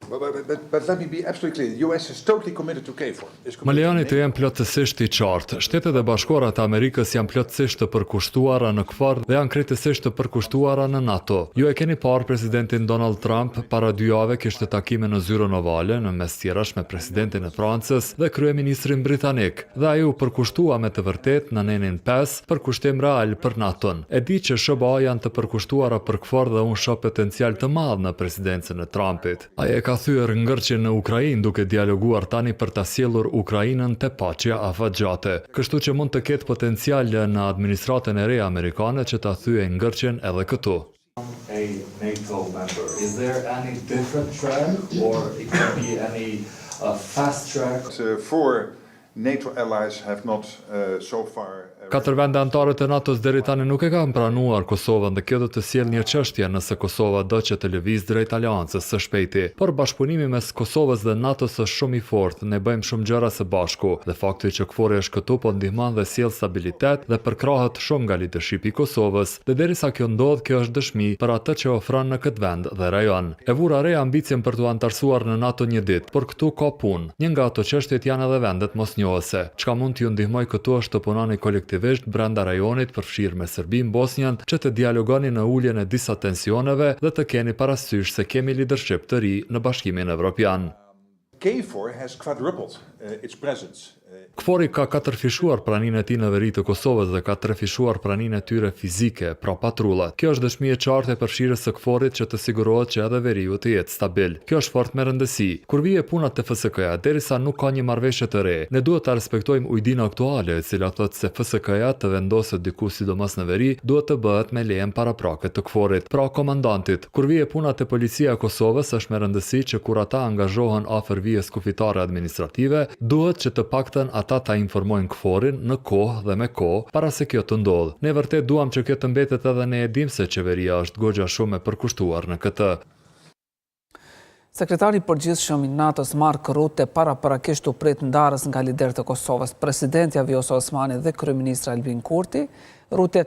But let me be absolutely clear. The US is totally committed to KFOR. Më lejoni të jem plotësisht i qartë. Shtetet e Bashkuara të Amerikës janë plotësisht të përkushtuara në KFOR dhe janë krejtësisht të përkushtuara në NATO. Ju e keni parë presidentin Donald Trump para 2 javë kishte takime në zyrën ovale në mes tjerash me presidentin e Francës dhe kryeministrin britanik. Dhe ai u përkushtua me të vërtet në nenin 5 për kushtim real për NATO-n. E di që SBA janë të përkushtuara për KFOR dhe unë shoh potencial të madh në presidencën e Trumpit. Ai e ka thyer ngërçin në Ukrainë duke dialoguar tani për ta sjellur Ukrainën te paqja afatgjate. Kështu që mund të ketë potencial në administratën e re amerikane që ta thyej ngërçin edhe këtu. A NATO member, is there any different track or it can be any fast track? For NATO allies have not so far. 4 vende anëtare të NATO-s deri tani nuk e kanë pranuar Kosovën dhe kjo do të sjellë një çështje nëse Kosova do që të lëvizë drejt aleancës së shpejti. Por bashkëpunimi mes Kosovës dhe NATO-s është shumë i fortë, ne bëjmë shumë gjëra së bashku dhe fakti që KFOR është këtu po ndihmon dhe sjell stabilitet dhe përkrahet shumë nga leadershipi i Kosovës. Dhe derisa kjo ndodh, kjo është dëshmi për atë që ofron në këtë vend dhe rajon. E vura re ambicien për t'u antarësuar në NATO një ditë, por këtu ka punë. Një nga ato çështjet janë edhe vendet mosnjohëse. Çka mund t'ju ndihmoj këtu është të punoni kolektivisht brenda rajonit përfshirë me Serbinë, Bosnjën, që të dialogoni në uljen e disa tensioneve dhe të keni parasysh se kemi leadership të ri në Bashkimin Evropian. KFOR has quadrupled its presence. KFOR-i ka 4-fishuar praninë e tij në veri të Kosovës dhe ka 3-fishuar praninë e tyre fizike, pra patrullat. Kjo është dëshmi e qartë e përfshirjes së KFOR-it që të sigurohet që edhe veriu të jetë stabil. Kjo është fort me rëndësi. Kur vije puna te FSK-ja, derisa nuk ka një marrëveshje të re, ne duhet ta respektojmë ujdinë aktuale, e cila thotë se FSK-ja të vendoset diku sidomos në veri, duhet të bëhet me lejen paraprake të KFOR-it, pra komandantit. Kur vije puna te policia e Kosovës, është me rëndësi që kur ata angazhohen afër vijës kufitare administrative, duhet që të paktën ata ta informojnë KFOR-in në kohë dhe me kohë para se kjo të ndodhë. Ne vërtet duam që kjo të mbetet edhe ne e dim se qeveria është goxha shumë e përkushtuar në këtë. Sekretari i përgjithshëm i NATO-s Mark Rutte paraprakisht u prit ndarës nga liderët e Kosovës, presidenti Vjosa Osmani dhe kryeministri Albin Kurti. Rutte